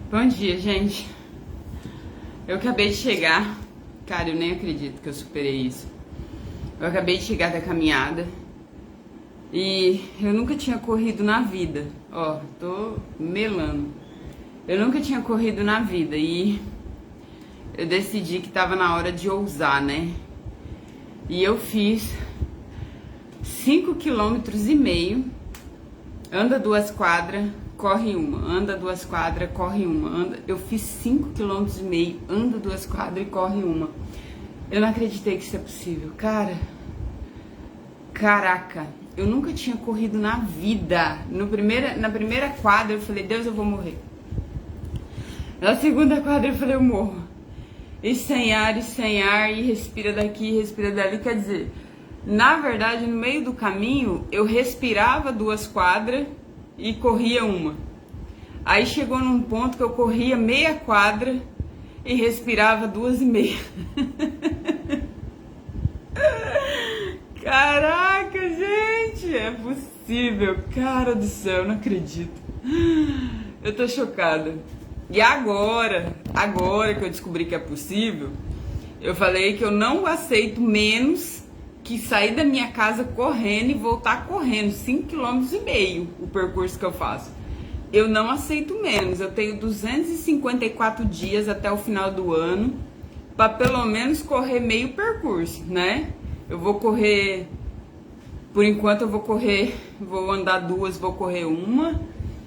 Bom dia, gente. Eu acabei de chegar. Cara, eu nem acredito que eu superei isso. Eu acabei de chegar da caminhada e eu nunca tinha corrido na vida. Ó, tô melando. Eu nunca tinha corrido na vida e eu decidi que tava na hora de ousar, né? E eu fiz 5,5 km. Anda 2 quadras, corre uma. Anda 2 quadras, corre uma. Eu fiz 5,5 km, anda 2 quadras e corre uma. Eu não acreditei que isso é possível. Caraca, eu nunca tinha corrido na vida. Na primeira quadra eu falei, Deus, eu vou morrer. Na segunda quadra eu falei, eu morro. E sem ar, e respira daqui, respira dali. Quer dizer, na verdade, no meio do caminho, eu respirava 2 quadras e corria uma. Aí chegou num ponto que eu corria meia quadra e respirava 2,5. Caraca, gente, é possível. Cara do céu, eu não acredito. Eu tô chocada. E agora que eu descobri que é possível, eu falei que eu não aceito menos que sair da minha casa correndo e voltar correndo 5,5 km o percurso que eu faço. Eu não aceito menos. Eu tenho 254 dias até o final do ano para pelo menos correr meio percurso, né? Eu vou correr, por enquanto eu vou andar 2, vou correr uma.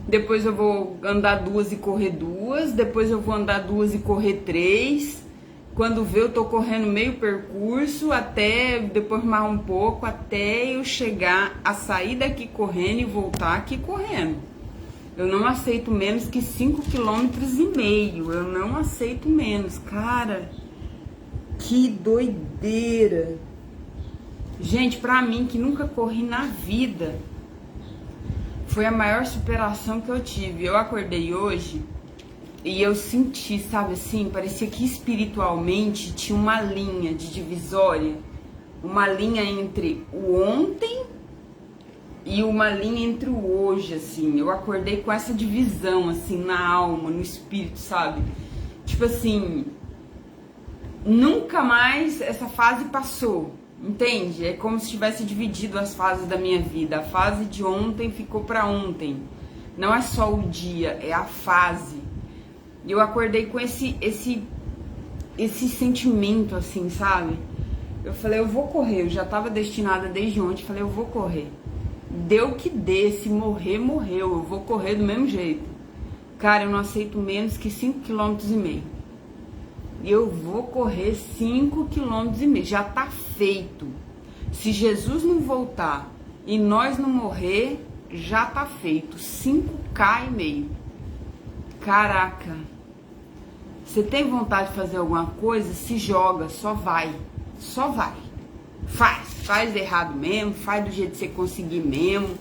Depois eu vou andar 2 e correr 2. Depois eu vou andar 2 e correr 3. Quando vê, eu tô correndo meio percurso, até depois mais um pouco, até eu chegar a sair daqui correndo e voltar aqui correndo. Eu não aceito menos que 5,5 km. Eu não aceito menos. Cara, que doideira. Gente, pra mim, que nunca corri na vida, foi a maior superação que eu tive. Eu acordei hoje e eu senti, sabe assim, parecia que espiritualmente tinha uma linha de divisória, uma linha entre o ontem e uma linha entre o hoje, assim. Eu acordei com essa divisão, assim, na alma, no espírito, sabe? Tipo assim, nunca mais essa fase passou, entende? É como se tivesse dividido as fases da minha vida. A fase de ontem ficou pra ontem. Não é só o dia, é a fase. E eu acordei com esse sentimento, assim, sabe? Eu falei, eu vou correr. Eu já tava destinada desde ontem. Falei, eu vou correr. Deu que dê, se morrer, morreu. Eu vou correr do mesmo jeito. Cara, eu não aceito menos que 5,5 km. E eu vou correr 5,5 km. Já tá feito. Se Jesus não voltar e nós não morrer, já tá feito. 5,5 km. Caraca, você tem vontade de fazer alguma coisa? Se joga, só vai, faz errado mesmo, faz do jeito que você conseguir mesmo,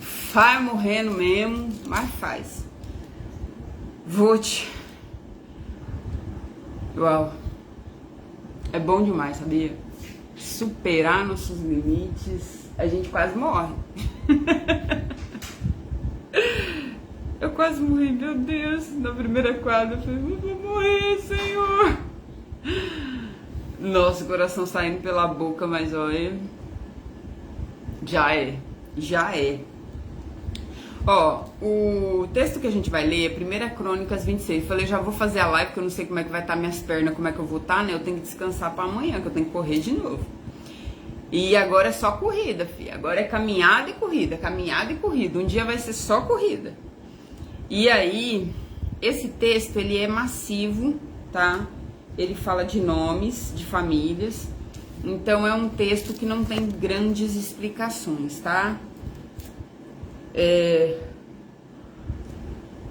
faz morrendo mesmo, mas faz. Uau, é bom demais, sabia? Superar nossos limites, a gente quase morre. Eu quase morri, meu Deus, na primeira quadra. Eu falei, eu vou morrer, Senhor. Nossa, o coração saindo pela boca, mas olha, já é. Ó, o texto que a gente vai ler é 1 Crônicas 26. Falei, já vou fazer a live, porque eu não sei como é que vai estar minhas pernas, como é que eu vou estar, né? Eu tenho que descansar pra amanhã, que eu tenho que correr de novo. E agora é só corrida, filha. Agora é caminhada e corrida, caminhada e corrida. Um dia vai ser só corrida. E aí, esse texto, ele é massivo, tá? Ele fala de nomes, de famílias. Então, é um texto que não tem grandes explicações, tá?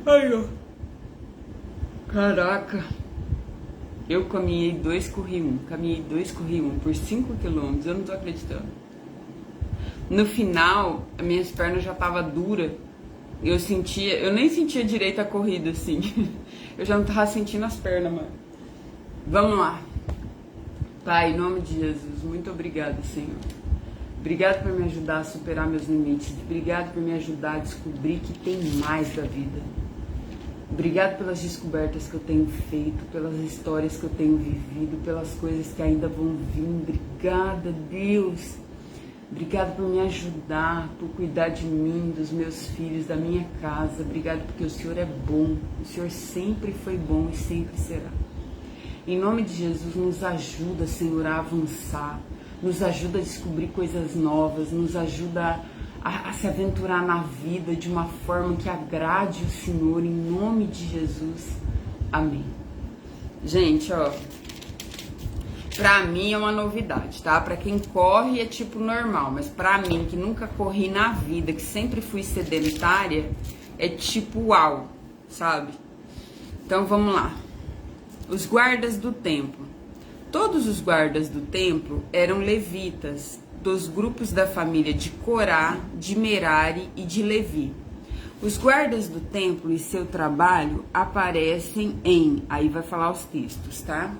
Ai, ó. Caraca. Eu caminhei 2, corri 1. Caminhei 2, corri 1 por 5 km. Eu não tô acreditando. No final, as minhas pernas já estavam duras. Eu nem sentia direito a corrida, assim. Eu já não tava sentindo as pernas, mano. Vamos lá. Pai, em nome de Jesus, muito obrigado, Senhor. Obrigado por me ajudar a superar meus limites. Obrigado por me ajudar a descobrir que tem mais da vida. Obrigado pelas descobertas que eu tenho feito, pelas histórias que eu tenho vivido, pelas coisas que ainda vão vir. Obrigada, Deus. Obrigado por me ajudar, por cuidar de mim, dos meus filhos, da minha casa. Obrigado porque o Senhor é bom. O Senhor sempre foi bom e sempre será. Em nome de Jesus, nos ajuda, Senhor, a avançar. Nos ajuda a descobrir coisas novas. Nos ajuda a se aventurar na vida de uma forma que agrade o Senhor. Em nome de Jesus. Amém. Gente, ó. Pra mim é uma novidade, tá? Pra quem corre é tipo normal, mas pra mim, que nunca corri na vida, que sempre fui sedentária, é tipo uau, sabe? Então vamos lá. Os guardas do templo. Todos os guardas do templo eram levitas, dos grupos da família de Corá, de Merari e de Levi. Os guardas do templo e seu trabalho aparecem em... Aí vai falar os textos, tá?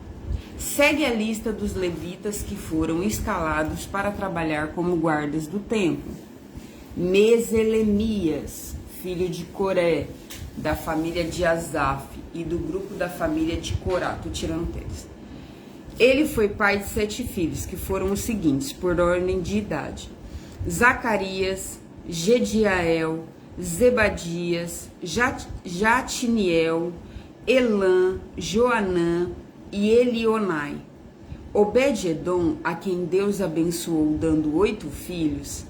Segue a lista dos levitas que foram escalados para trabalhar como guardas do templo. Meselemias, filho de Coré, da família de Asaf e do grupo da família de Corá. Tô tirando o texto. Ele foi pai de 7 filhos, que foram os seguintes, por ordem de idade: Zacarias, Gediael, Zebadias, Jatiniel, Elã, Joanã e Elionai. Obed-edom, a quem Deus abençoou dando 8 filhos.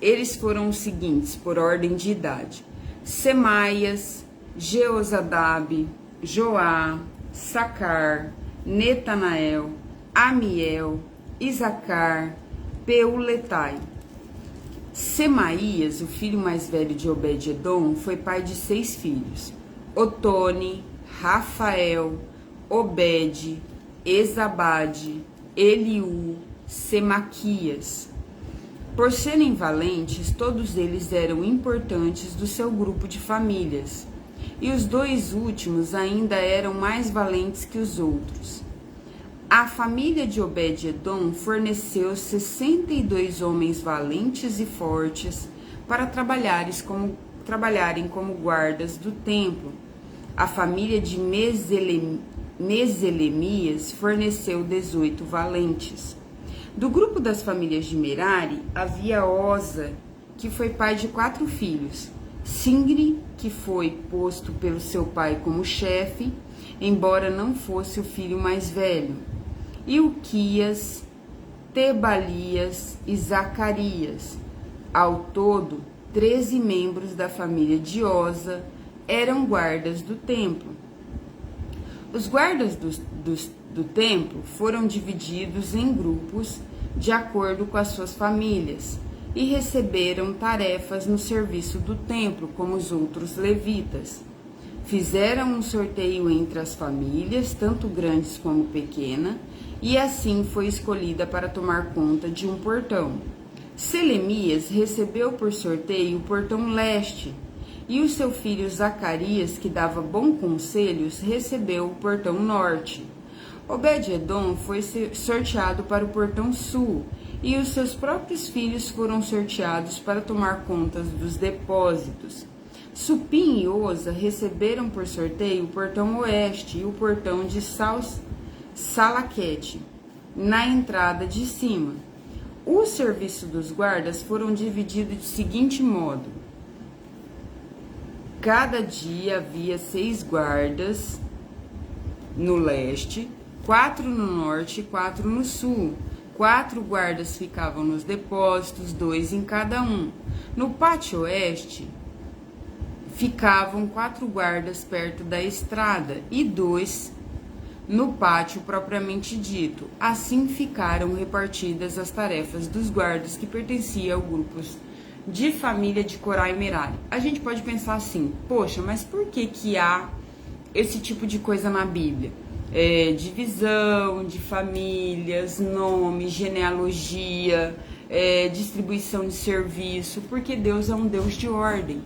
Eles foram os seguintes, por ordem de idade: Semaias, Jeozadab, Joá, Sacar, Netanael, Amiel, Isacar, Peuletai. Semaías, o filho mais velho de Obed-edom, foi pai de 6 filhos: Otone, Rafael, Obed, Ezabade, Eliú, Semaquias. Por serem valentes, todos eles eram importantes do seu grupo de famílias, e os 2 últimos ainda eram mais valentes que os outros. A família de Obed-edom forneceu 62 homens valentes e fortes para trabalharem como guardas do templo. A família de Meselemias forneceu 18 valentes. Do grupo das famílias de Merari, havia Oza, que foi pai de 4 filhos. Singri, que foi posto pelo seu pai como chefe, embora não fosse o filho mais velho. Ilquias, Tebalias e Zacarias. Ao todo, 13 membros da família de Oza eram guardas do templo. Os guardas do templo foram divididos em grupos de acordo com as suas famílias e receberam tarefas no serviço do templo, como os outros levitas. Fizeram um sorteio entre as famílias, tanto grandes como pequenas, e assim foi escolhida para tomar conta de um portão. Selemias recebeu por sorteio o portão leste, e o seu filho Zacarias, que dava bons conselhos, recebeu o portão norte. Obed-edom foi sorteado para o portão sul, e os seus próprios filhos foram sorteados para tomar conta dos depósitos. Supim e Oza receberam por sorteio o portão oeste e o portão de Salaquete, na entrada de cima. O serviço dos guardas foram divididos de seguinte modo: cada dia havia 6 guardas no leste, 4 no norte e 4 no sul. 4 guardas ficavam nos depósitos, 2 em cada um. No pátio oeste, ficavam 4 guardas perto da estrada e 2 no pátio propriamente dito. Assim ficaram repartidas as tarefas dos guardas que pertenciam ao grupos de família de Corá e Merari. A gente pode pensar assim: poxa, mas por que há esse tipo de coisa na Bíblia? Divisão de famílias, nome, genealogia, distribuição de serviço, porque Deus é um Deus de ordem.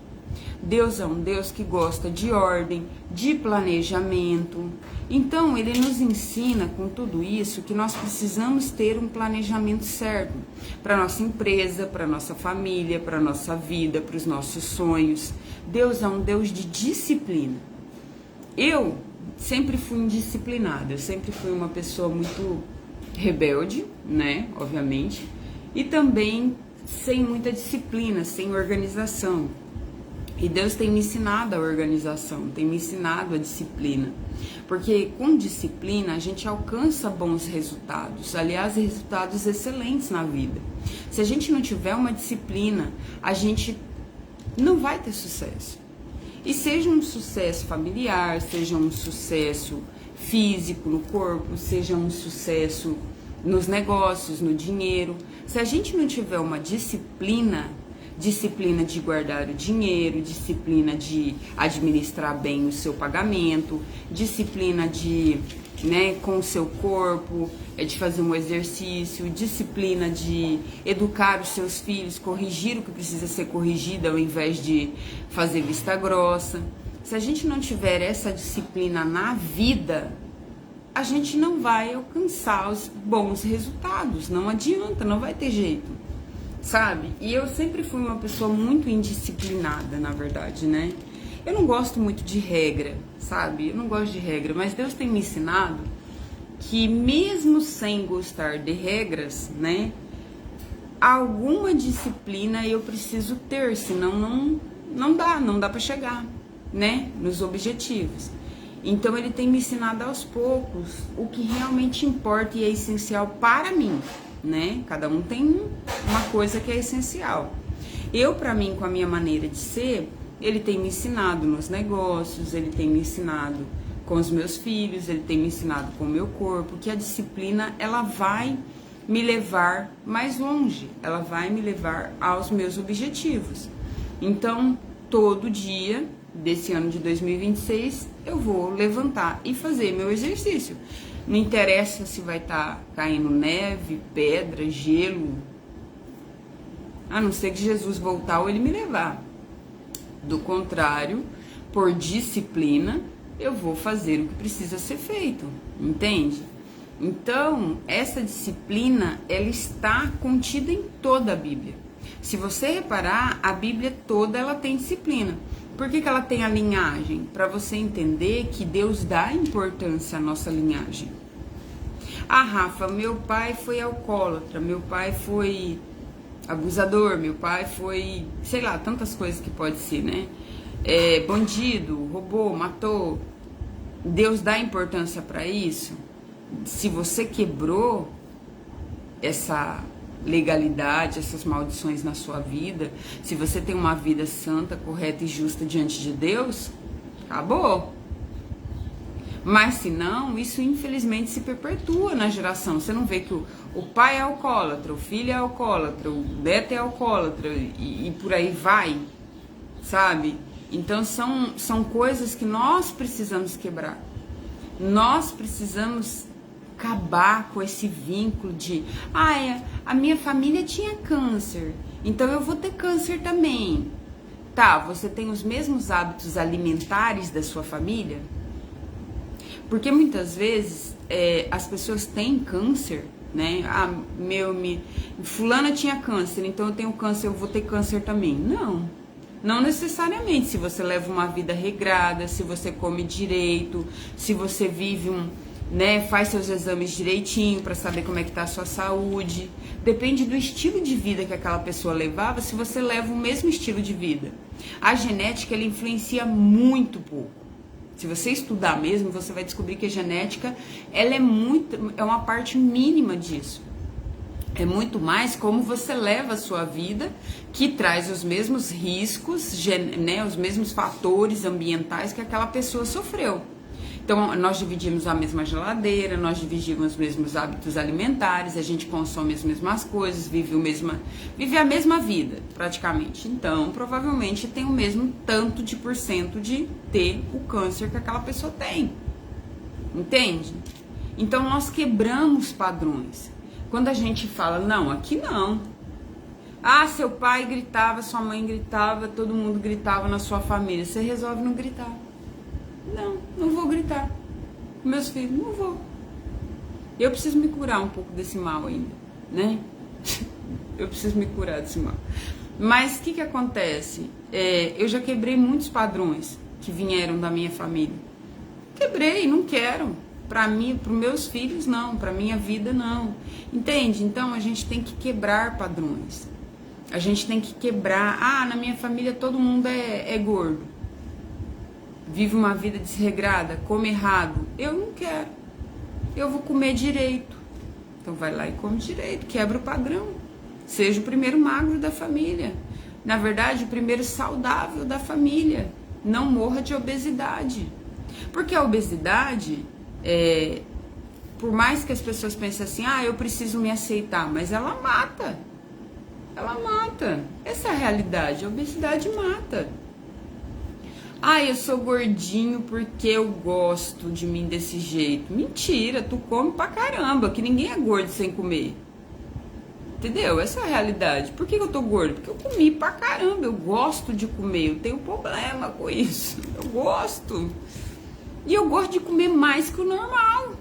Deus é um Deus que gosta de ordem, de planejamento. Então, ele nos ensina com tudo isso que nós precisamos ter um planejamento certo para nossa empresa, para nossa família, para nossa vida, para os nossos sonhos. Deus é um Deus de disciplina. Eu sempre fui indisciplinada, eu sempre fui uma pessoa muito rebelde, né, obviamente, e também sem muita disciplina, sem organização. E Deus tem me ensinado a organização, tem me ensinado a disciplina. Porque com disciplina a gente alcança bons resultados, aliás, resultados excelentes na vida. Se a gente não tiver uma disciplina, a gente não vai ter sucesso. E seja um sucesso familiar, seja um sucesso físico no corpo, seja um sucesso nos negócios, no dinheiro. Se a gente não tiver uma disciplina de guardar o dinheiro, disciplina de administrar bem o seu pagamento, disciplina de, né, com o seu corpo, de fazer um exercício, disciplina de educar os seus filhos, corrigir o que precisa ser corrigido ao invés de fazer vista grossa. Se a gente não tiver essa disciplina na vida, a gente não vai alcançar os bons resultados, não adianta, não vai ter jeito. Sabe? E eu sempre fui uma pessoa muito indisciplinada, na verdade, né? Eu não gosto muito de regra, sabe? Eu não gosto de regra, mas Deus tem me ensinado que mesmo sem gostar de regras, né? Alguma disciplina eu preciso ter, senão não dá pra chegar, né? Nos objetivos. Então ele tem me ensinado aos poucos o que realmente importa e é essencial para mim, né? Cada um tem uma coisa que é essencial. Eu, para mim, com a minha maneira de ser, ele tem me ensinado nos negócios, ele tem me ensinado com os meus filhos, ele tem me ensinado com o meu corpo, que a disciplina, ela vai me levar mais longe, ela vai me levar aos meus objetivos. Então, todo dia desse ano de 2026, eu vou levantar e fazer meu exercício. Não interessa se vai estar caindo neve, pedra, gelo, a não ser que Jesus voltar ou ele me levar. Do contrário, por disciplina, eu vou fazer o que precisa ser feito, entende? Então, essa disciplina, ela está contida em toda a Bíblia. Se você reparar, a Bíblia toda ela tem disciplina. Por que ela tem a linhagem? Para você entender que Deus dá importância à nossa linhagem. Ah, Rafa, meu pai foi alcoólatra, meu pai foi abusador, meu pai foi, sei lá, tantas coisas que pode ser, né? Bandido, roubou, matou. Deus dá importância para isso? Se você quebrou essa legalidade, essas maldições na sua vida, se você tem uma vida santa, correta e justa diante de Deus, acabou. Mas se não, isso infelizmente se perpetua na geração. Você não vê que o pai é alcoólatra, o filho é alcoólatra, o neto é alcoólatra e por aí vai, sabe? Então são coisas que nós precisamos quebrar. Nós precisamos acabar com esse vínculo de a minha família tinha câncer, então eu vou ter câncer também. Tá, você tem os mesmos hábitos alimentares da sua família? Porque muitas vezes as pessoas têm câncer, né? Fulana tinha câncer, então eu tenho câncer, eu vou ter câncer também. Não necessariamente. Se você leva uma vida regrada, se você come direito, se você vive faz seus exames direitinho para saber como é que tá a sua saúde. Depende do estilo de vida que aquela pessoa levava, se você leva o mesmo estilo de vida. A genética, ela influencia muito pouco. Se você estudar mesmo, você vai descobrir que a genética, ela é uma parte mínima disso. É muito mais como você leva a sua vida, que traz os mesmos riscos, os mesmos fatores ambientais que aquela pessoa sofreu. Então, nós dividimos a mesma geladeira, nós dividimos os mesmos hábitos alimentares, a gente consome as mesmas coisas, vive a mesma vida, praticamente. Então, provavelmente tem o mesmo tanto de porcento de ter o câncer que aquela pessoa tem. Entende? Então, nós quebramos padrões. Quando a gente fala, não, aqui não. Ah, seu pai gritava, sua mãe gritava, todo mundo gritava na sua família. Você resolve não gritar. Não vou gritar. Meus filhos, não vou. Eu preciso me curar um pouco desse mal ainda, né? Eu preciso me curar desse mal. Mas o que acontece? Eu já quebrei muitos padrões que vieram da minha família. Quebrei, não quero. Para mim, para os meus filhos, não. Para minha vida, não. Entende? Então, a gente tem que quebrar padrões. A gente tem que quebrar. Ah, na minha família todo mundo é gordo. Vive uma vida desregrada, come errado. Eu não quero. Eu vou comer direito. Então, vai lá e come direito. Quebra o padrão. Seja o primeiro magro da família. Na verdade, o primeiro saudável da família. Não morra de obesidade. Porque a obesidade, por mais que as pessoas pensem assim, eu preciso me aceitar, mas ela mata. Ela mata. Essa é a realidade. A obesidade mata. Eu sou gordinho porque eu gosto de mim desse jeito. Mentira, tu come pra caramba, que ninguém é gordo sem comer. Entendeu? Essa é a realidade. Por que eu tô gordo? Porque eu comi pra caramba, eu gosto de comer, eu tenho problema com isso. Eu gosto. E eu gosto de comer mais que o normal.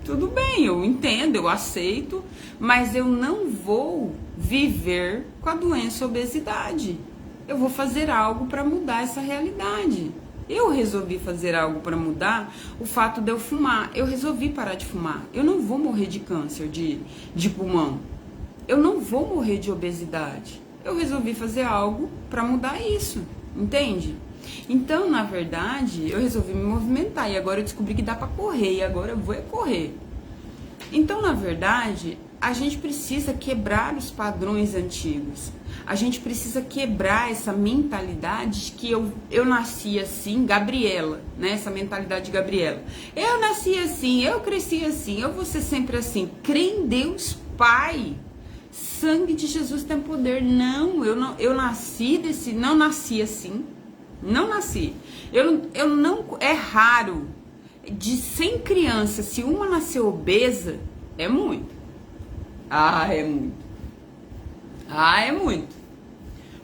Tudo bem, eu entendo, eu aceito, mas eu não vou viver com a doença obesidade. Eu vou fazer algo para mudar essa realidade. Eu resolvi fazer algo para mudar o fato de eu fumar. Eu resolvi parar de fumar. Eu não vou morrer de câncer de pulmão. Eu não vou morrer de obesidade. Eu resolvi fazer algo para mudar isso, entende? Então, na verdade, eu resolvi me movimentar e agora eu descobri que dá para correr e agora eu vou correr. Então, na verdade, a gente precisa quebrar os padrões antigos. A gente precisa quebrar essa mentalidade de que eu nasci assim, Gabriela, né? Essa mentalidade de Gabriela. Eu nasci assim, eu cresci assim, eu vou ser sempre assim. Crê em Deus Pai. Sangue de Jesus tem poder. Não, eu nasci não nasci assim. Não nasci. Eu não, é raro. De 100 crianças, se uma nasceu obesa, é muito. É muito. É muito.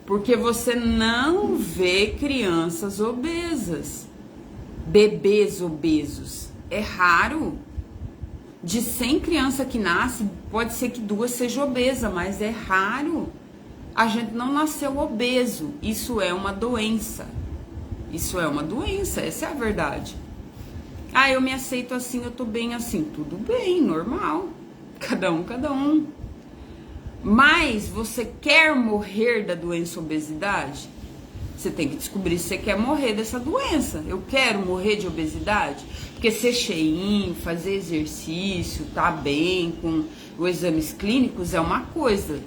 Porque você não vê crianças obesas. Bebês obesos. É raro. De 100 crianças que nascem, pode ser que 2 sejam obesas, mas é raro. A gente não nasceu obeso. Isso é uma doença. Isso é uma doença, essa é a verdade. Eu me aceito assim, eu tô bem assim. Tudo bem, normal. Cada um. Mas você quer morrer da doença obesidade? Você tem que descobrir se você quer morrer dessa doença. Eu quero morrer de obesidade? Porque ser cheinho, fazer exercício, tá bem com os exames clínicos é uma coisa.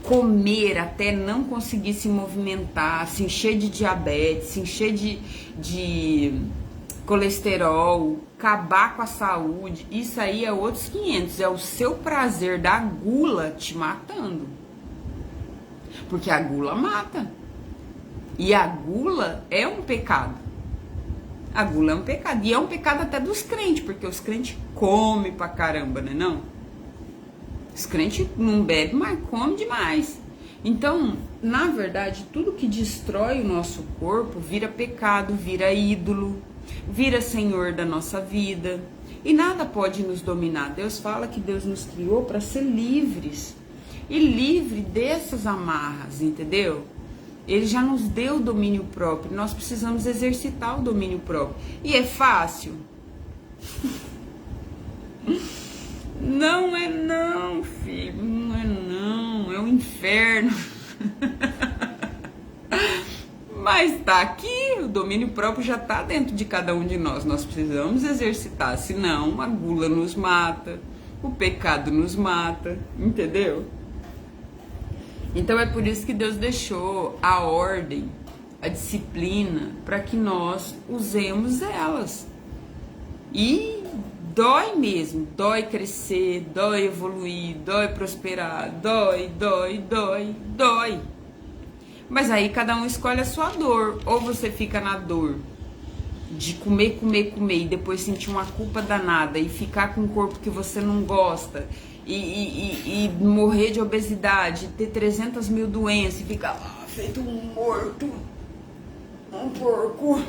Comer até não conseguir se movimentar, se encher de diabetes, se encher de colesterol, acabar com a saúde, isso aí é outros 500, é o seu prazer da gula te matando. Porque a gula mata. E a gula é um pecado. A gula é um pecado. E é um pecado até dos crentes, porque os crentes comem pra caramba, né não? Os crentes não bebem, mas comem demais. Então, na verdade, tudo que destrói o nosso corpo vira pecado, vira ídolo, vira senhor da nossa vida. E nada pode nos dominar. Deus fala que Deus nos criou para ser livres. E livre dessas amarras, entendeu? Ele já nos deu o domínio próprio. Nós precisamos exercitar o domínio próprio. E é fácil? Não é não, filho. Não é não. É um inferno. Mas tá aqui, o domínio próprio já tá dentro de cada um de nós. Nós precisamos exercitar, senão a gula nos mata, o pecado nos mata, entendeu? Então é por isso que Deus deixou a ordem, a disciplina, para que nós usemos elas. E dói mesmo, dói crescer, dói evoluir, dói prosperar, dói. Mas aí cada um escolhe a sua dor. Ou você fica na dor de comer e depois sentir uma culpa danada e ficar com um corpo que você não gosta e morrer de obesidade, ter 300 mil doenças e ficar lá feito um morto, um porco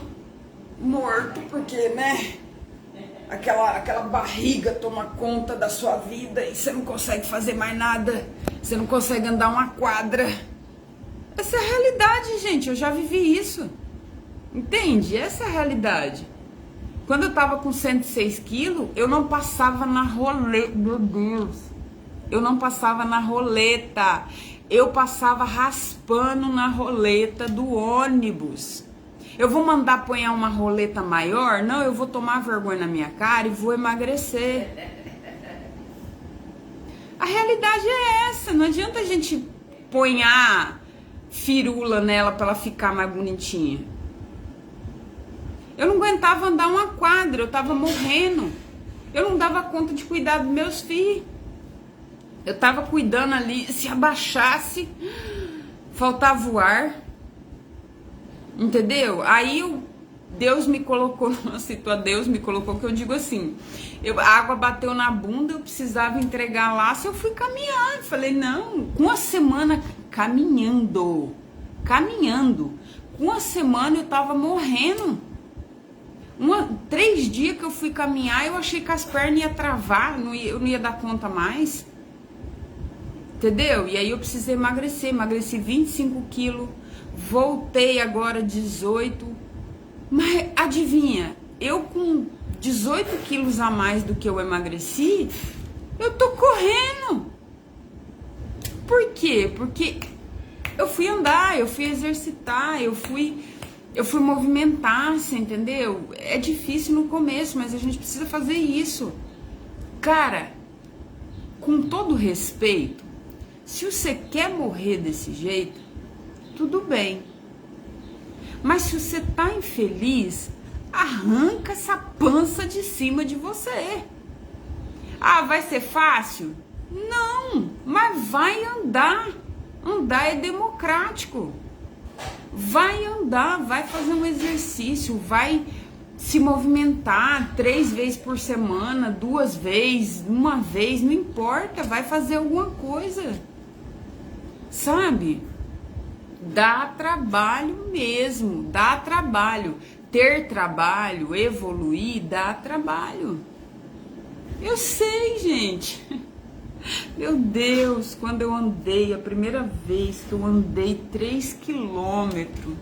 morto, porque, né, aquela barriga toma conta da sua vida e você não consegue fazer mais nada, você não consegue andar uma quadra. Essa é a realidade, gente. Eu já vivi isso. Entende? Essa é a realidade. Quando eu tava com 106 quilos, eu não passava na roleta. Meu Deus. Eu não passava na roleta. Eu passava raspando na roleta do ônibus. Eu vou mandar apanhar uma roleta maior? Não, eu vou tomar vergonha na minha cara e vou emagrecer. A realidade é essa. Não adianta a gente ponhar firula nela para ela ficar mais bonitinha. Eu não aguentava andar uma quadra, eu tava morrendo. Eu não dava conta de cuidar dos meus filhos. Eu tava cuidando ali, se abaixasse, faltava o ar. Entendeu? Aí Deus me colocou numa situação, Deus me colocou que eu digo assim, a água bateu na bunda, eu precisava entregar lá, se eu fui caminhar. Eu falei, não, com uma semana caminhando, com uma semana eu tava morrendo. 3 dias que eu fui caminhar, eu achei que as pernas iam travar, eu não ia dar conta mais. Entendeu? E aí eu precisei emagrecer, emagreci 25 quilos, voltei agora 18. Mas adivinha, eu com 18 quilos a mais do que eu emagreci, eu tô correndo. Por quê? Porque eu fui andar, eu fui exercitar, eu fui movimentar, você entendeu? É difícil no começo, mas a gente precisa fazer isso. Cara, com todo respeito, se você quer morrer desse jeito, tudo bem. Mas se você tá infeliz, arranca essa pança de cima de você. Ah, vai ser fácil? Não, mas vai andar. Andar é democrático. Vai andar, vai fazer um exercício, vai se movimentar 3 vezes por semana, 2 vezes, 1 vez, não importa, vai fazer alguma coisa. Sabe? Dá trabalho mesmo, dá trabalho. Ter trabalho, evoluir, dá trabalho. Eu sei, gente. Meu Deus, quando eu andei, a primeira vez que eu andei 3 quilômetros,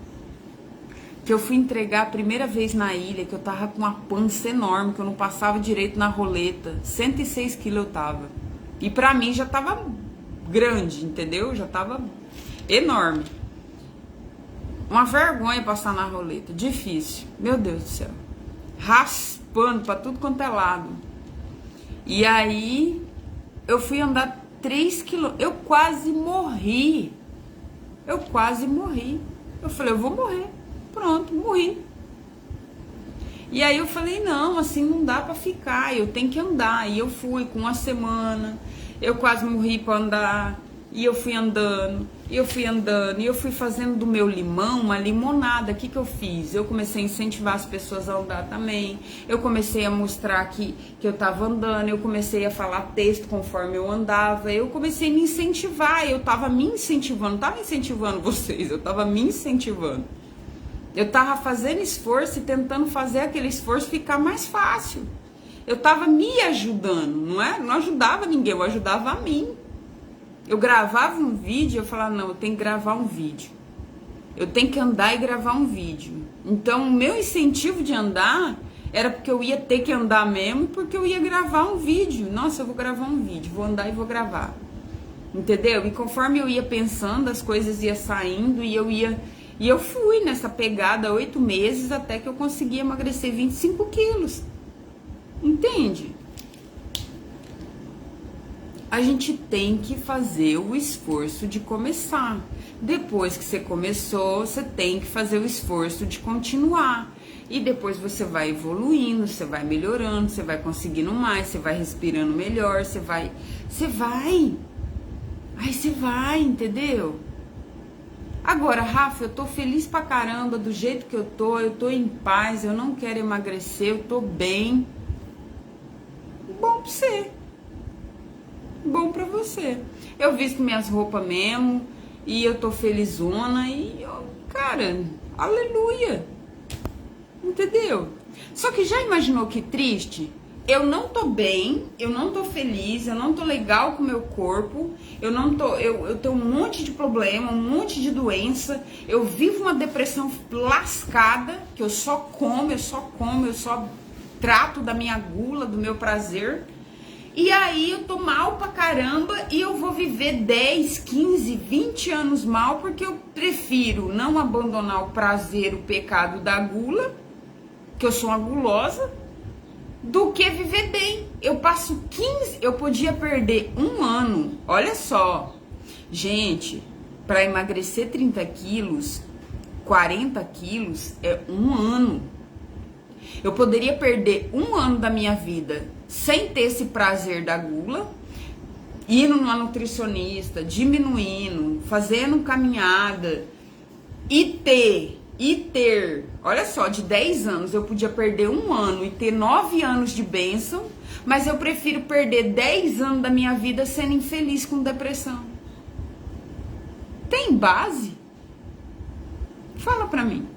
que eu fui entregar a primeira vez na ilha, que eu tava com uma pança enorme, que eu não passava direito na roleta, 106 quilos eu tava. E pra mim já tava grande, entendeu? Já tava enorme. Uma vergonha passar na roleta, difícil, meu Deus do céu. Raspando pra tudo quanto é lado. E aí eu fui andar 3 quilômetros, eu quase morri. Eu falei, eu vou morrer. Pronto, morri. E aí eu falei, não, assim não dá pra ficar, eu tenho que andar. E eu fui com 1 semana, eu quase morri pra andar. E eu fui andando, e eu fui fazendo do meu limão uma limonada. O que eu fiz? Eu comecei a incentivar as pessoas a andar também. Eu comecei a mostrar que eu tava andando, eu comecei a falar texto conforme eu andava. Eu comecei a me incentivar, eu tava me incentivando, não tava incentivando vocês, eu tava me incentivando. Eu tava fazendo esforço e tentando fazer aquele esforço ficar mais fácil. Eu tava me ajudando, não ajudava ninguém, eu ajudava a mim. Eu gravava um vídeo, eu falava, não, eu tenho que gravar um vídeo. Eu tenho que andar e gravar um vídeo. Então, o meu incentivo de andar era porque eu ia ter que andar mesmo, porque eu ia gravar um vídeo. Nossa, eu vou gravar um vídeo, vou andar e vou gravar. Entendeu? E conforme eu ia pensando, as coisas iam saindo e eu fui nessa pegada 8 meses até que eu consegui emagrecer 25 quilos. Entende? A gente tem que fazer o esforço de começar. Depois que você começou, você tem que fazer o esforço de continuar. E depois você vai evoluindo, você vai melhorando, você vai conseguindo mais, você vai respirando melhor, você vai. Aí você vai, entendeu? Agora, Rafa, eu tô feliz pra caramba do jeito que eu tô em paz, eu não quero emagrecer, eu tô bem. Bom pra você. Bom pra você. Eu visto minhas roupas mesmo e eu tô felizona e, cara, aleluia. Entendeu? Só que já imaginou que triste? eu não tô bem, eu não tô feliz, eu não tô legal com o meu corpo, eu tenho um monte de problema, um monte de doença, eu vivo uma depressão lascada, que eu só como, eu só trato da minha gula, do meu prazer. E aí eu tô mal pra caramba e eu vou viver 10, 15, 20 anos mal porque eu prefiro não abandonar o prazer, o pecado da gula, que eu sou uma gulosa, do que viver bem. Eu passo 15, eu podia perder um ano, olha só. Gente, para emagrecer 30 quilos, 40 quilos é um ano. Eu poderia perder um ano da minha vida sem ter esse prazer da gula, indo numa nutricionista, diminuindo, fazendo caminhada e ter, olha só, de 10 anos eu podia perder um ano e ter 9 anos de bênção, mas eu prefiro perder 10 anos da minha vida sendo infeliz com depressão. Tem base? Fala pra mim.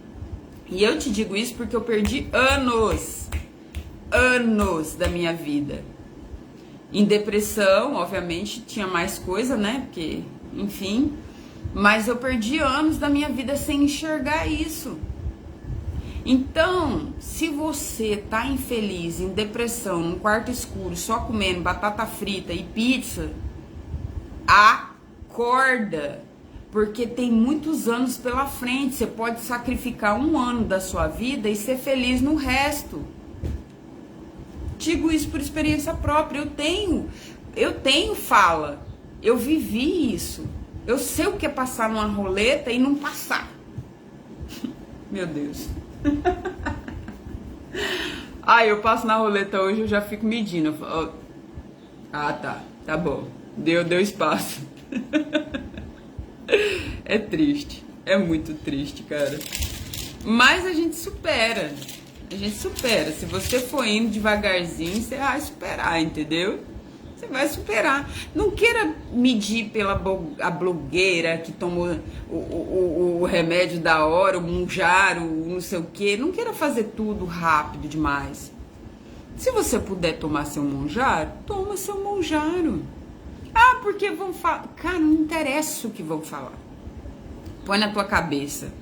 E eu te digo isso porque eu perdi anos da minha vida em depressão. Obviamente tinha mais coisa, né? Porque, enfim, mas eu perdi anos da minha vida sem enxergar isso. Então, se você tá infeliz, em depressão, num quarto escuro, só comendo batata frita e pizza, acorda. Porque tem muitos anos pela frente. Você pode sacrificar um ano da sua vida e ser feliz no resto. Digo isso por experiência própria. Eu tenho fala. Eu vivi isso. Eu sei o que é passar numa roleta e não passar. Meu Deus. Eu passo na roleta hoje, eu já fico medindo. Tá bom. Deu espaço. É triste, é muito triste, cara. Mas a gente supera. Se você for indo devagarzinho, você vai superar, entendeu? Você vai superar. Não queira medir pela a blogueira que tomou o remédio da hora, o Mounjaro, não sei o quê. Não queira fazer tudo rápido demais. Se você puder tomar seu Mounjaro, toma seu Mounjaro. Porque vão falar. Cara, não interessa o que vão falar. Põe na tua cabeça.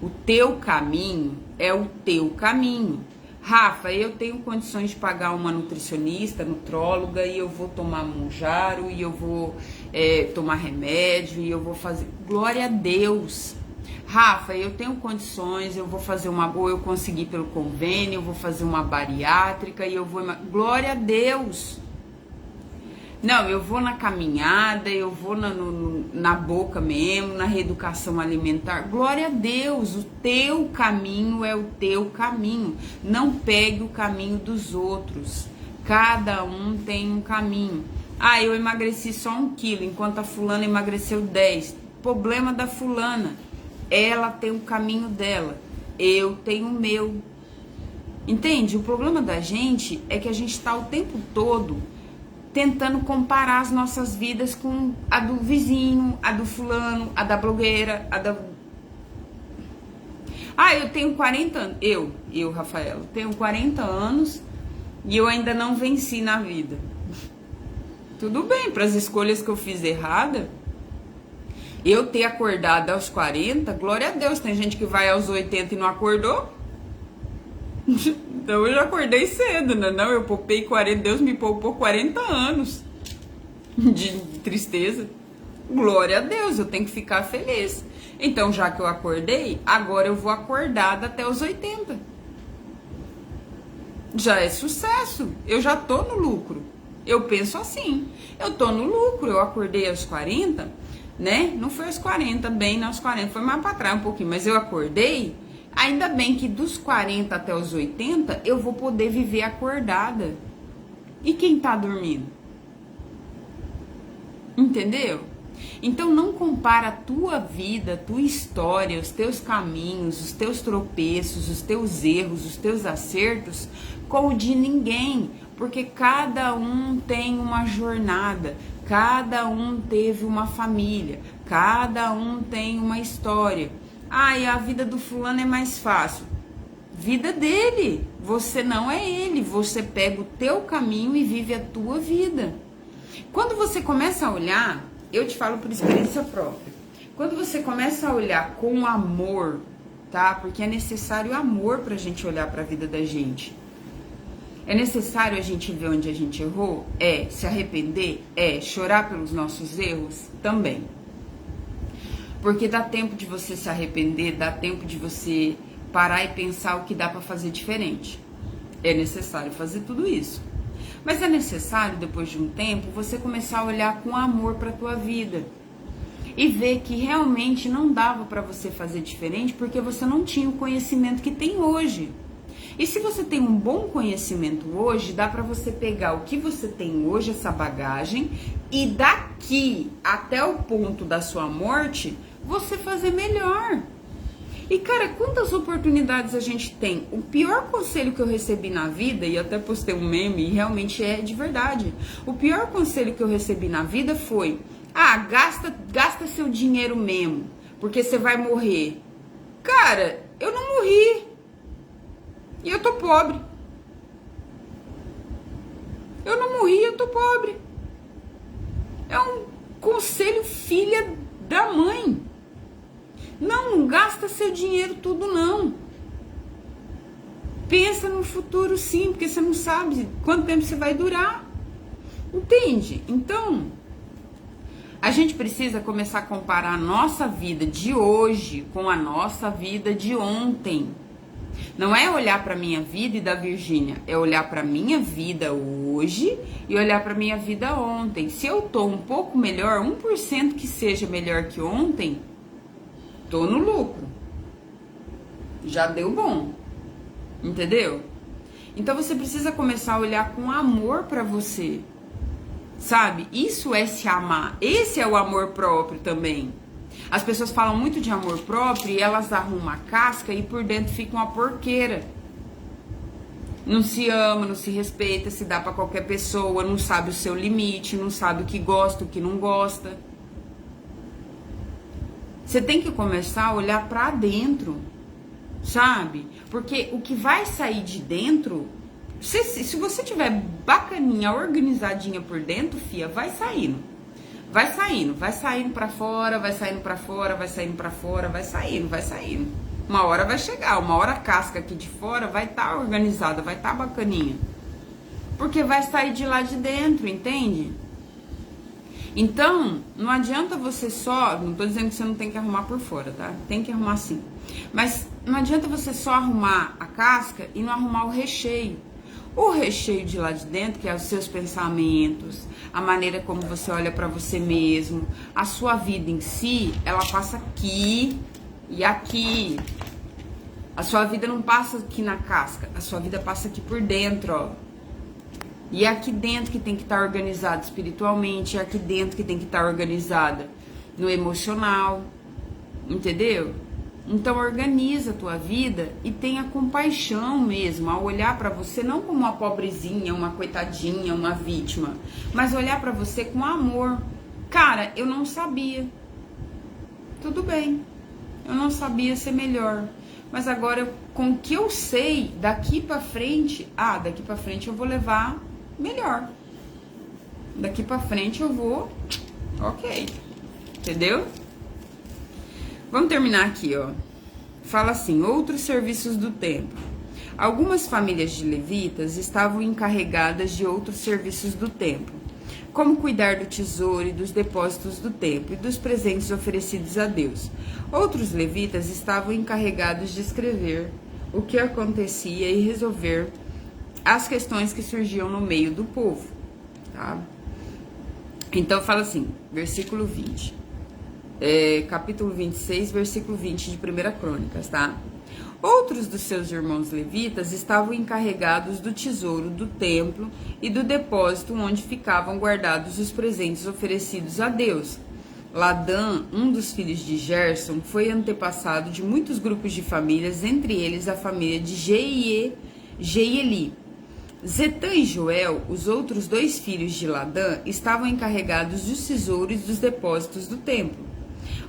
O teu caminho é o teu caminho. Rafa, eu tenho condições de pagar uma nutricionista, nutróloga, e eu vou tomar Mounjaro, e eu vou tomar remédio, e eu vou fazer... Glória a Deus. Rafa, eu tenho condições, eu vou fazer ou eu consegui pelo convênio, eu vou fazer uma bariátrica, e eu vou... Glória a Deus. Não, eu vou na caminhada, eu vou na boca mesmo, na reeducação alimentar. Glória a Deus, o teu caminho é o teu caminho. Não pegue o caminho dos outros. Cada um tem um caminho. Eu emagreci só 1 quilo, enquanto a fulana emagreceu 10. Problema da fulana. Ela tem o caminho dela. Eu tenho o meu. Entende? O problema da gente é que a gente está o tempo todo tentando comparar as nossas vidas com a do vizinho, a do fulano, a da blogueira, a da... eu tenho 40 anos, eu, Rafaela, tenho 40 anos e eu ainda não venci na vida. Tudo bem, para as escolhas que eu fiz errada, eu ter acordado aos 40, glória a Deus, tem gente que vai aos 80 e não acordou. Então eu já acordei cedo, né? Não, eu poupei 40, Deus me poupou 40 anos de tristeza. Glória a Deus, eu tenho que ficar feliz. Então, já que eu acordei, agora eu vou acordada até os 80. Já é sucesso, eu já tô no lucro. Eu penso assim, eu tô no lucro, eu acordei aos 40, né? Não foi aos 40, bem, não aos 40, foi mais pra trás um pouquinho, mas eu acordei. Ainda bem que dos 40 até os 80 eu vou poder viver acordada. E quem tá dormindo? Entendeu? Então não compara a tua vida, a tua história, os teus caminhos, os teus tropeços, os teus erros, os teus acertos com o de ninguém. Porque cada um tem uma jornada, cada um teve uma família, cada um tem uma história. E a vida do fulano é mais fácil. vida dele. Você não é ele. Você pega o teu caminho e vive a tua vida. Quando você começa a olhar, eu te falo por experiência própria. Quando você começa a olhar com amor, tá? Porque é necessário amor pra gente olhar pra vida da gente. É necessário a gente ver onde a gente errou? É. Se arrepender? É. Chorar pelos nossos erros? Também. Porque dá tempo de você se arrepender, dá tempo de você parar e pensar o que dá pra fazer diferente. É necessário fazer tudo isso. Mas é necessário, depois de um tempo, você começar a olhar com amor pra tua vida. E ver que realmente não dava pra você fazer diferente porque você não tinha o conhecimento que tem hoje. E se você tem um bom conhecimento hoje, dá pra você pegar o que você tem hoje, essa bagagem, e daqui até o ponto da sua morte, você fazer melhor. E cara, quantas oportunidades a gente tem? O pior conselho que eu recebi na vida, e até postei um meme, e realmente é de verdade. O pior conselho que eu recebi na vida foi: gasta seu dinheiro mesmo, porque você vai morrer. Cara, eu não morri. E eu tô pobre. Eu não morri, eu tô pobre. É um conselho filha da mãe. Não gasta seu dinheiro tudo, não. Pensa no futuro, sim, porque você não sabe quanto tempo você vai durar. Entende? Então, a gente precisa começar a comparar a nossa vida de hoje com a nossa vida de ontem. Não é olhar para minha vida e da Virgínia, é olhar para minha vida hoje e olhar para minha vida ontem. Se eu tô um pouco melhor, 1% que seja melhor que ontem, tô no lucro. Já deu bom. Entendeu? Então você precisa começar a olhar com amor para você. Sabe? Isso é se amar. Esse é o amor próprio também. As pessoas falam muito de amor próprio e elas arrumam a casca e por dentro fica uma porqueira. Não se ama, não se respeita, se dá pra qualquer pessoa, não sabe o seu limite, não sabe o que gosta, o que não gosta. Você tem que começar a olhar pra dentro, sabe? Porque o que vai sair de dentro, se você tiver bacaninha, organizadinha por dentro, fia, vai saindo. Vai saindo pra fora, vai saindo pra fora, vai saindo pra fora, vai saindo. Uma hora vai chegar, uma hora a casca aqui de fora vai estar organizada, vai estar bacaninha. Porque vai sair de lá de dentro, entende? Então, não adianta você só, não tô dizendo que você não tem que arrumar por fora, tá? Tem que arrumar sim. Mas não adianta você só arrumar a casca e não arrumar o recheio. O recheio de lá de dentro, que é os seus pensamentos, a maneira como você olha pra você mesmo, a sua vida em si, ela passa aqui e aqui. A sua vida não passa aqui na casca, a sua vida passa aqui por dentro, ó. E é aqui dentro que tem que estar organizado espiritualmente, é aqui dentro que tem que estar organizada no emocional, entendeu? Então organiza a tua vida e tenha compaixão mesmo, ao olhar pra você não como uma pobrezinha, uma coitadinha, uma vítima, mas olhar pra você com amor. Cara, eu não sabia. Tudo bem. Eu não sabia ser melhor. Mas agora, com o que eu sei, daqui pra frente, daqui pra frente eu vou levar melhor. Daqui pra frente eu vou, ok. Entendeu? Vamos terminar aqui, ó. Fala assim: outros serviços do templo. Algumas famílias de levitas estavam encarregadas de outros serviços do templo, como cuidar do tesouro e dos depósitos do templo e dos presentes oferecidos a Deus. Outros levitas estavam encarregados de escrever o que acontecia e resolver as questões que surgiam no meio do povo, tá? Então fala assim, versículo 20. Capítulo 26, versículo 20 de 1 Crônicas, tá? Outros dos seus irmãos levitas estavam encarregados do tesouro do templo e do depósito onde ficavam guardados os presentes oferecidos a Deus. Ladã, um dos filhos de Gerson, foi antepassado de muitos grupos de famílias, entre eles a família de Jeieli. Zetã e Joel, os outros 2 filhos de Ladã, estavam encarregados dos tesouros e dos depósitos do templo.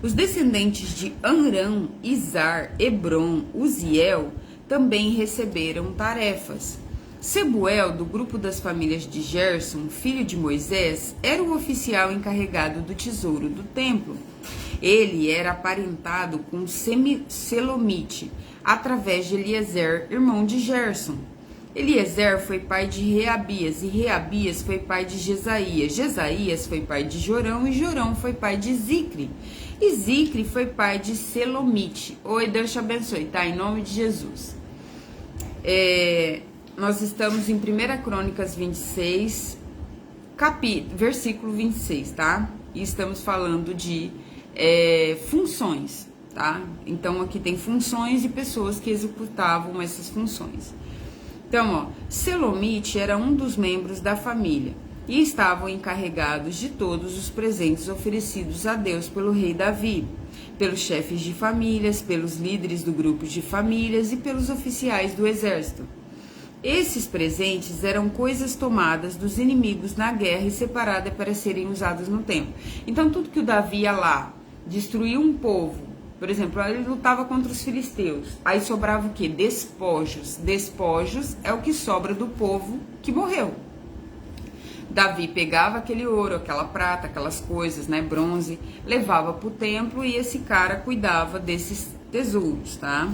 Os descendentes de Amram, Izar, Hebron, Uziel também receberam tarefas. Sebuel, do grupo das famílias de Gerson, filho de Moisés, era o oficial encarregado do tesouro do templo. Ele era aparentado com Selomite, através de Eliezer, irmão de Gerson. Eliezer foi pai de Reabias, e Reabias foi pai de Jesaías. Jesaías foi pai de Jorão, e Jorão foi pai de Zicre. E Zicre foi pai de Selomite. Oi, Deus te abençoe, tá? Em nome de Jesus. Nós estamos em 1 Crônicas 26, versículo 26, tá? E estamos falando de funções, tá? Então aqui tem funções e pessoas que executavam essas funções. Então, Selomite era um dos membros da família e estavam encarregados de todos os presentes oferecidos a Deus pelo rei Davi, pelos chefes de famílias, pelos líderes do grupo de famílias e pelos oficiais do exército. Esses presentes eram coisas tomadas dos inimigos na guerra e separadas para serem usadas no templo. Então, tudo que o Davi ia lá, destruir um povo, por exemplo, ele lutava contra os filisteus, aí sobrava o quê? Despojos. Despojos é o que sobra do povo que morreu. Davi pegava aquele ouro, aquela prata, aquelas coisas, né, bronze, levava para o templo e esse cara cuidava desses tesouros, tá?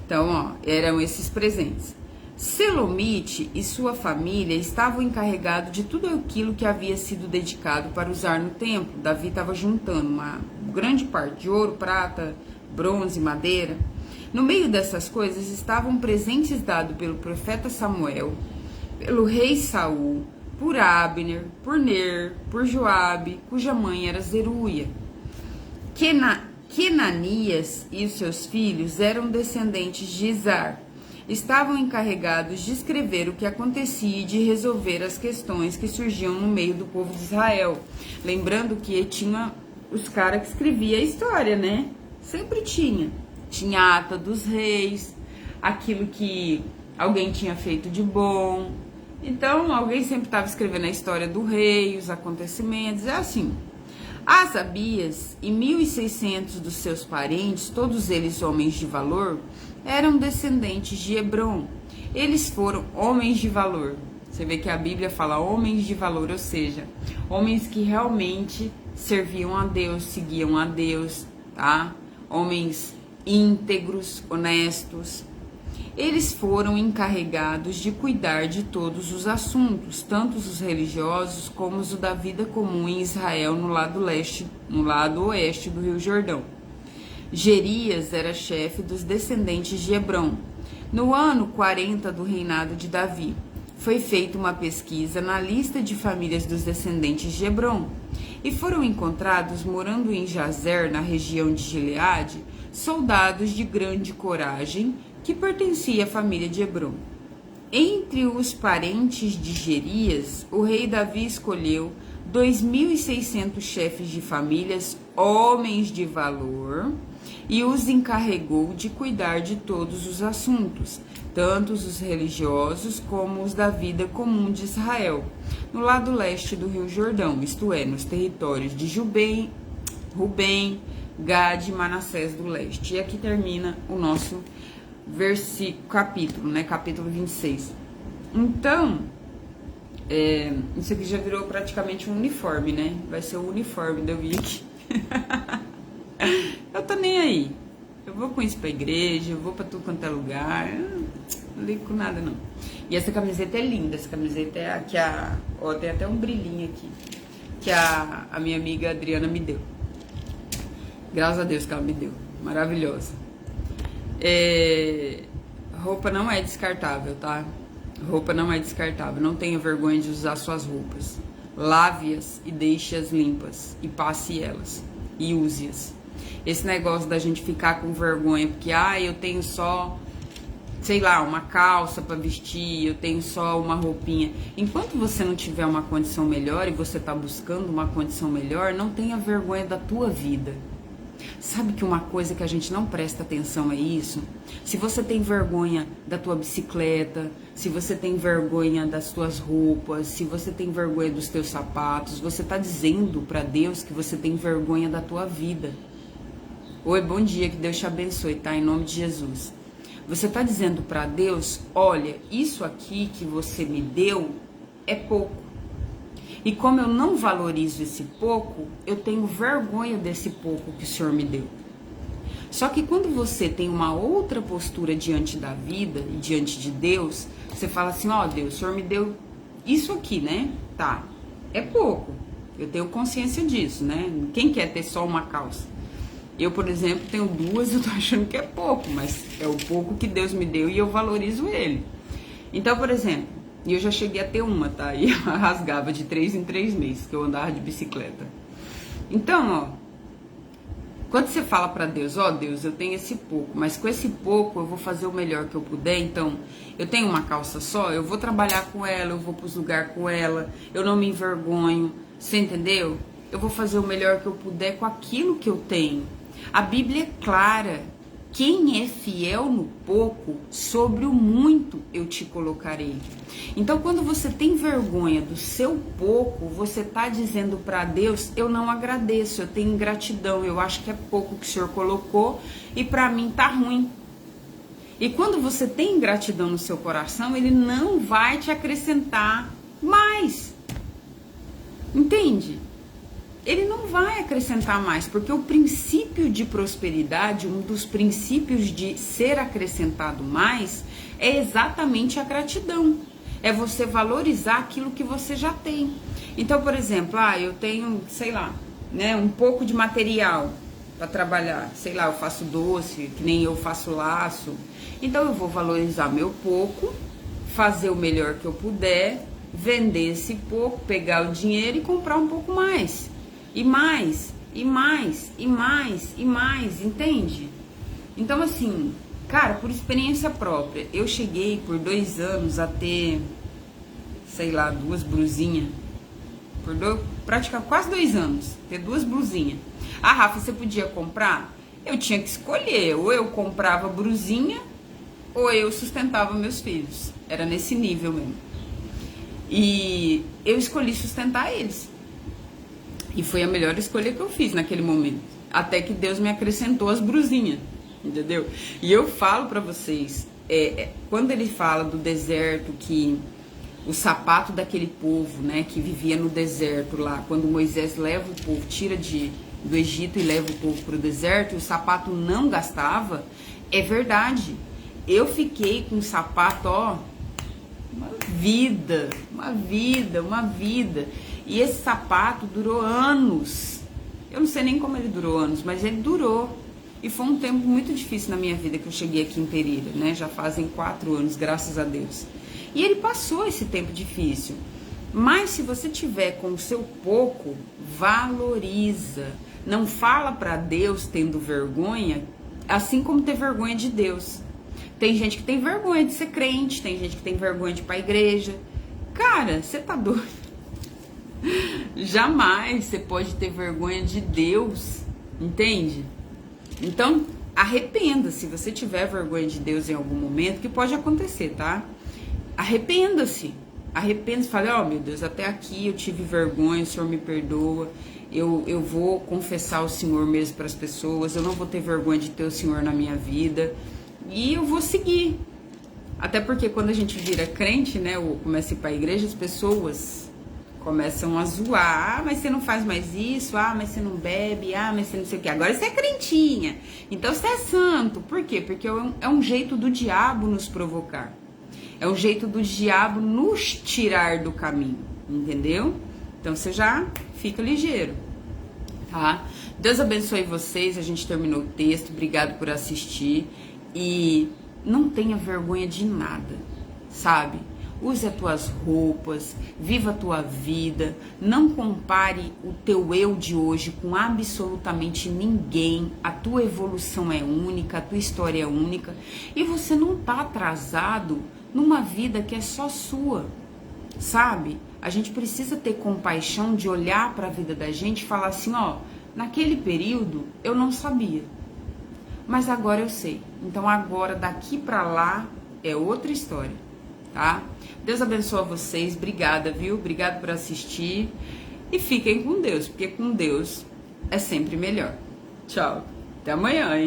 Então, eram esses presentes. Selomite e sua família estavam encarregados de tudo aquilo que havia sido dedicado para usar no templo. Davi estava juntando uma grande parte de ouro, prata, bronze, madeira. No meio dessas coisas estavam presentes dados pelo profeta Samuel, pelo rei Saul, por Abner, por Ner, por Joabe, cuja mãe era Zeruia. Kenanias e os seus filhos eram descendentes de Izar. Estavam encarregados de escrever o que acontecia e de resolver as questões que surgiam no meio do povo de Israel. Lembrando que tinha os caras que escreviam a história, né? Sempre tinha. Tinha a ata dos reis, aquilo que alguém tinha feito de bom. Então, alguém sempre estava escrevendo a história do rei, os acontecimentos, é assim. Asabias e 1.600 dos seus parentes, todos eles homens de valor, eram descendentes de Hebron. Eles foram homens de valor. Você vê que a Bíblia fala homens de valor, ou seja, homens que realmente serviam a Deus, seguiam a Deus, tá? Homens íntegros, honestos. Eles foram encarregados de cuidar de todos os assuntos, tanto os religiosos como os da vida comum em Israel no lado oeste do Rio Jordão. Gerias era chefe dos descendentes de Hebron. No ano 40 do reinado de Davi, foi feita uma pesquisa na lista de famílias dos descendentes de Hebron, e foram encontrados, morando em Jazer, na região de Gileade, soldados de grande coragem que pertencia à família de Hebron. Entre os parentes de Gerias, o rei Davi escolheu 2.600 chefes de famílias, homens de valor, e os encarregou de cuidar de todos os assuntos, tanto os religiosos como os da vida comum de Israel, no lado leste do Rio Jordão, isto é, nos territórios de Rubem, Gade e Manassés do leste. E aqui termina o nosso capítulo, né? Capítulo 26. Então, isso aqui já virou praticamente um uniforme, né? Vai ser o uniforme da Vicky. Eu tô nem aí. Eu vou com isso pra igreja, eu vou pra tudo quanto é lugar. Eu não ligo com nada, não. E essa camiseta é linda. Essa camiseta é a que tem até um brilhinho aqui. Que a minha amiga Adriana me deu. Graças a Deus que ela me deu. Maravilhosa. Roupa não é descartável, tá? Roupa não é descartável. Não tenha vergonha de usar suas roupas. Lave-as e deixe-as limpas. E passe elas. E use-as. Esse negócio da gente ficar com vergonha, porque eu tenho só, sei lá, uma calça para vestir, eu tenho só uma roupinha. Enquanto você não tiver uma condição melhor e você tá buscando uma condição melhor, não tenha vergonha da tua vida. Sabe que uma coisa que a gente não presta atenção é isso? Se você tem vergonha da tua bicicleta, se você tem vergonha das tuas roupas, se você tem vergonha dos teus sapatos, você tá dizendo para Deus que você tem vergonha da tua vida. Oi, bom dia, que Deus te abençoe, tá? Em nome de Jesus. Você está dizendo para Deus, olha, isso aqui que você me deu é pouco. E como eu não valorizo esse pouco, eu tenho vergonha desse pouco que o Senhor me deu. Só que quando você tem uma outra postura diante da vida e diante de Deus, você fala assim, ó Deus, o Senhor me deu isso aqui, né? Tá, é pouco. Eu tenho consciência disso, né? Quem quer ter só uma calça? Eu, por exemplo, tenho duas, eu tô achando que é pouco, mas é o pouco que Deus me deu e eu valorizo ele. Então, por exemplo, eu já cheguei a ter uma, tá? E eu rasgava de 3 em 3 meses, que eu andava de bicicleta. Então, ó, quando você fala pra Deus, ó Deus, eu tenho esse pouco, mas com esse pouco eu vou fazer o melhor que eu puder, então eu tenho uma calça só, eu vou trabalhar com ela, eu vou pros lugares com ela, eu não me envergonho, você entendeu? Eu vou fazer o melhor que eu puder com aquilo que eu tenho. A Bíblia é clara, quem é fiel no pouco, sobre o muito eu te colocarei. Então, quando você tem vergonha do seu pouco, você está dizendo para Deus, eu não agradeço, eu tenho ingratidão, eu acho que é pouco que o Senhor colocou e para mim tá ruim. E quando você tem ingratidão no seu coração, ele não vai te acrescentar mais. Entende? Ele não vai acrescentar mais, porque o princípio de prosperidade, um dos princípios de ser acrescentado mais, é exatamente a gratidão. É você valorizar aquilo que você já tem. Então, por exemplo, eu tenho, sei lá, né, um pouco de material para trabalhar. Sei lá, eu faço doce, que nem eu faço laço. Então, eu vou valorizar meu pouco, fazer o melhor que eu puder, vender esse pouco, pegar o dinheiro e comprar um pouco mais. E mais, e mais, e mais, e mais, entende? Então, assim, cara, por experiência própria, eu cheguei por 2 anos a ter, sei lá, 2 blusinhas. Praticamente quase 2 anos, ter 2 blusinhas. Ah, Rafa, você podia comprar? Eu tinha que escolher, ou eu comprava blusinha, ou eu sustentava meus filhos. Era nesse nível mesmo. E eu escolhi sustentar eles. E foi a melhor escolha que eu fiz naquele momento. Até que Deus me acrescentou as brusinhas, entendeu? E eu falo pra vocês, quando ele fala do deserto, que o sapato daquele povo, né, que vivia no deserto lá, quando Moisés leva o povo, tira do Egito e leva o povo pro deserto, e o sapato não gastava, é verdade. Eu fiquei com o sapato, ó, uma vida. E esse sapato durou anos. Eu não sei nem como ele durou anos, mas ele durou. E foi um tempo muito difícil na minha vida que eu cheguei aqui em Pereira, né? Já fazem 4 anos, graças a Deus. E ele passou esse tempo difícil. Mas se você tiver com o seu pouco, valoriza. Não fala para Deus tendo vergonha, assim como ter vergonha de Deus. Tem gente que tem vergonha de ser crente, tem gente que tem vergonha de ir pra igreja. Cara, você tá doido? Jamais você pode ter vergonha de Deus, entende? Então, arrependa-se. Se você tiver vergonha de Deus em algum momento, que pode acontecer, tá? Arrependa-se. Arrependa-se. Fale, ó, meu Deus, até aqui eu tive vergonha, o Senhor me perdoa. Eu vou confessar o Senhor mesmo para as pessoas. Eu não vou ter vergonha de ter o Senhor na minha vida. E eu vou seguir. Até porque quando a gente vira crente, né, ou começa a ir pra igreja, as pessoas começam a zoar. Mas você não faz mais isso, mas você não bebe, mas você não sei o que. Agora você é crentinha, então você é santo. Por quê? Porque é um jeito do diabo nos provocar. É um jeito do diabo nos tirar do caminho, entendeu? Então você já fica ligeiro, tá? Deus abençoe vocês, a gente terminou o texto, obrigado por assistir. E não tenha vergonha de nada, sabe? Use as tuas roupas, viva a tua vida, não compare o teu eu de hoje com absolutamente ninguém. A tua evolução é única, a tua história é única e você não tá atrasado numa vida que é só sua, sabe? A gente precisa ter compaixão de olhar para a vida da gente e falar assim, ó, naquele período eu não sabia, mas agora eu sei. Então agora daqui para lá é outra história, tá? Deus abençoe vocês, obrigada, viu? Obrigado por assistir e fiquem com Deus, porque com Deus é sempre melhor. Tchau, até amanhã, hein?